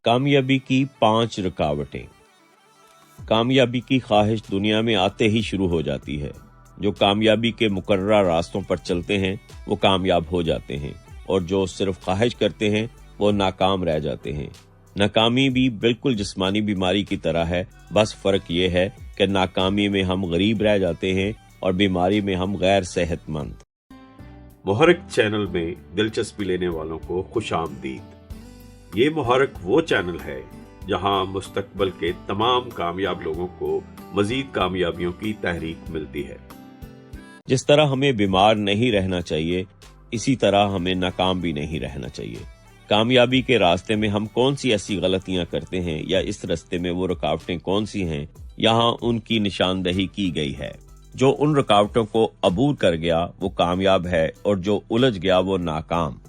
कामयाबी की 5 रुकावटें। कामयाबी की ख्वाहिश दुनिया में आते ही शुरू हो जाती है। जो कामयाबी के मुकर्रर रास्तों पर चलते हैं वो कामयाब हो जाते हैं, और जो सिर्फ ख्वाहिश करते हैं वो नाकाम रह जाते हैं। नाकामी भी बिल्कुल जिस्मानी बीमारी की तरह है, बस फर्क ये है कि नाकामी में हम गरीब रह जाते हैं और बीमारी में हम गैर सेहतमंद। मुहर्रिक चैनल में दिलचस्पी लेने वालों को खुशामदीद। ये मुहर्रिक वो चैनल है जहां मुस्तकबल के तमाम कामयाब लोगों को मजीद कामयाबियों की तहरीक मिलती है। जिस तरह हमें बीमार नहीं रहना चाहिए, इसी तरह हमें नाकाम भी नहीं रहना चाहिए। कामयाबी के रास्ते में हम कौन सी ऐसी गलतियां करते हैं, या इस रास्ते में वो रुकावटें कौन सी हैं, यहाँ उनकी निशानदही की गई है। जो उन रुकावटों को अबूर कर गया वो कामयाब है, और जो उलझ गया वो नाकाम।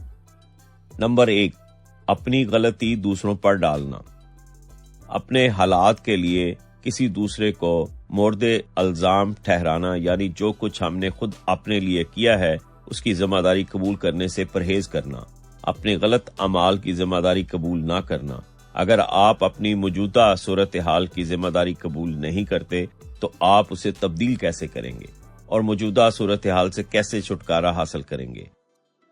नंबर 1, अपनी गलती दूसरों पर डालना। अपने हालात के लिए किसी दूसरे को मोर्दे अल्जाम ठहराना, यानी जो कुछ हमने खुद अपने लिए किया है उसकी जिम्मेदारी कबूल करने से परहेज करना। अपने गलत अमाल की जिम्मेदारी कबूल ना करना। अगर आप अपनी मौजूदा सूरत हाल की जिम्मेदारी कबूल नहीं करते तो आप उसे तब्दील कैसे करेंगे, और मौजूदा सूरत हाल से कैसे छुटकारा हासिल करेंगे।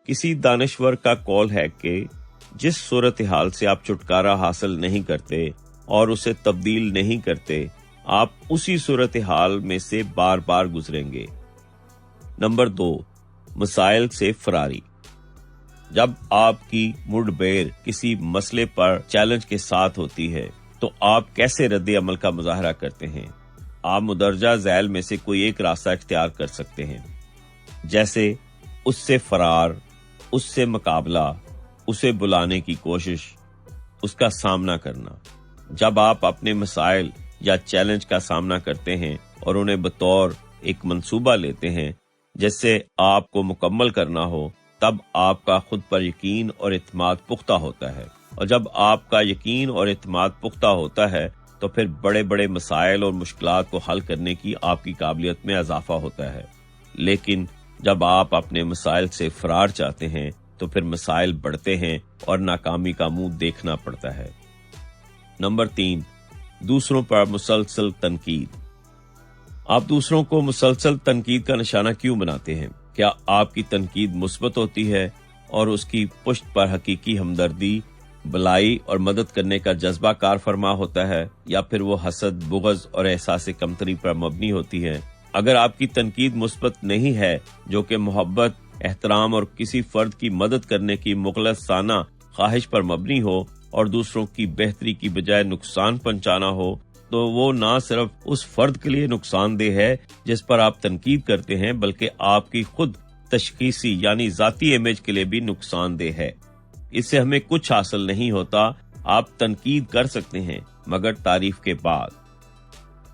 किसी दानिश्वर का कौल है कि जिस सूरत हाल से आप छुटकारा हासिल नहीं करते और उसे तब्दील नहीं करते, आप उसी सूरत हाल में से बार बार गुजरेंगे। नंबर 2, मसाइल से फरारी। जब आपकी मुठभेड़ किसी मसले पर चैलेंज के साथ होती है तो आप कैसे रद्द अमल का मुजाहरा करते हैं। आप मुदरजा झैल में से कोई एक रास्ता इख्तियार कर सकते हैं, जैसे उससे फरार, उससे मुकाबला, उसे बुलाने की कोशिश, उसका सामना करना। जब आप अपने मसाइल या चैलेंज का सामना करते हैं और उन्हें बतौर एक मंसूबा लेते हैं जिससे आपको मुकम्मल करना हो, तब आपका खुद पर यकीन और इत्मीनान पुख्ता होता है। और जब आपका यकीन और इत्मीनान पुख्ता होता है तो फिर बड़े बड़े मसाइल और मुश्किलात को हल करने की आपकी काबिलियत में इजाफा होता है। लेकिन जब आप अपने मसाइल से फरार चाहते हैं तो फिर मसाइल बढ़ते हैं और नाकामी का मुंह देखना पड़ता है। नंबर 3, दूसरों पर मुसलसल तनकीद। आप दूसरों को मुसलसल तनकीद का निशाना क्यों बनाते हैं? क्या आपकी तनकीद मुस्बत होती है और उसकी पुष्ट पर हकीकी हमदर्दी, भलाई और मदद करने का जज्बा कार फरमा होता है, या फिर वो हसद, बुग़्ज़ और एहसास कमतरी पर मबनी होती है? अगर आपकी तनकीद मुस्बत नहीं है, जो कि मोहब्बत, एहतराम और किसी फर्द की मदद करने की मुखलसाना ख्वाहिश पर मबनी हो और दूसरों की बेहतरी की बजाय नुकसान पहुंचाना हो, तो वो ना सिर्फ उस फर्द के लिए नुकसानदेह है जिस पर आप तनकीद करते हैं, बल्कि आपकी खुद तशखीसी यानी जाती इमेज के लिए भी नुकसानदेह है। इससे हमें कुछ हासिल नहीं होता। आप तनकीद कर सकते हैं मगर तारीफ के बाद।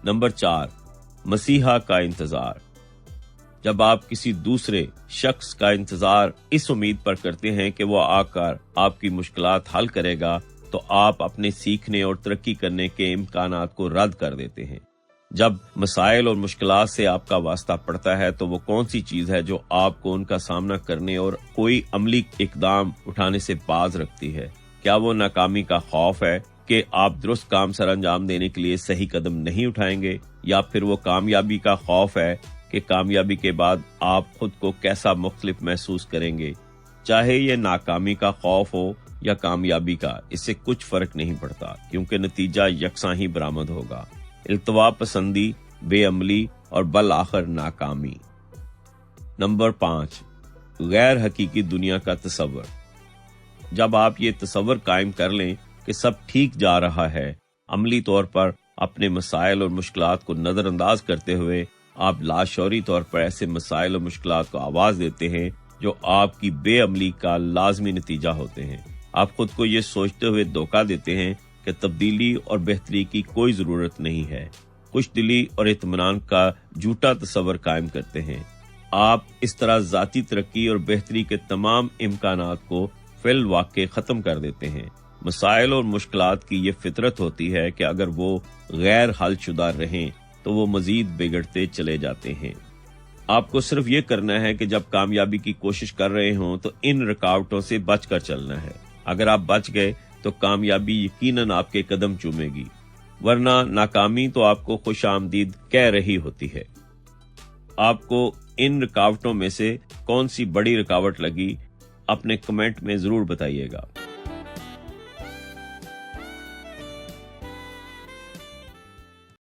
नंबर 4, मसीहा का इंतजार। जब आप किसी दूसरे शख्स का इंतजार इस उम्मीद पर करते हैं कि वो आकर आपकी मुश्किलात हल करेगा, तो आप अपने सीखने और तरक्की करने के इम्कानात को रद्द कर देते हैं। जब मसाइल और मुश्किलात से आपका वास्ता पड़ता है तो वो कौन सी चीज है जो आपको उनका सामना करने और कोई अमली इकदाम उठाने से बाज रखती है? क्या वो नाकामी का खौफ है कि आप दुरुस्त काम सर अंजाम देने के लिए सही कदम नहीं उठाएंगे, या फिर वो कामयाबी का खौफ है कि कामयाबी के बाद आप खुद को कैसा मुख्तलिफ महसूस करेंगे? चाहे ये नाकामी का खौफ हो या कामयाबी का, इससे कुछ फर्क नहीं पड़ता, क्योंकि नतीजा यकसां ही बरामद होगा। इल्तवा पसंदी, बेअमली और बल आखिर नाकामी। नंबर 5, गैर हकीकी दुनिया का तसव्वुर। जब आप ये तसव्वुर कायम कर लें कि सब ठीक जा रहा है, अमली तौर पर अपने मसाइल और मुश्किलात को नजरअंदाज करते हुए आप लाशौरी तौर पर ऐसे मसाइल और मुश्किलात को आवाज देते हैं जो आपकी बेअमली का लाजमी नतीजा होते हैं। आप खुद को ये सोचते हुए धोखा देते हैं कि तब्दीली और बेहतरी की कोई जरूरत नहीं है। खुशदिली और इत्मीनान का झूठा तस्वर कायम करते हैं। आप इस तरह जाती तरक्की और बेहतरी के तमाम इम्कानात को फिल वाक़े खत्म कर देते हैं। मसाइल और मुश्किलात की ये फितरत होती है कि अगर वो गैर हल शुदा रहें तो वो मजीद बिगड़ते चले जाते हैं। आपको सिर्फ ये करना है कि जब कामयाबी की कोशिश कर रहे हों तो इन रुकावटों से बचकर चलना है। अगर आप बच गए تو کامیابی یقیناً آپ کے قدم چومے گی، ورنہ ناکامی تو آپ کو خوش آمدید کہہ رہی ہوتی ہے۔ آپ کو ان رکاوٹوں میں سے کون سی بڑی رکاوٹ لگی، اپنے کمنٹ میں ضرور بتائیے گا۔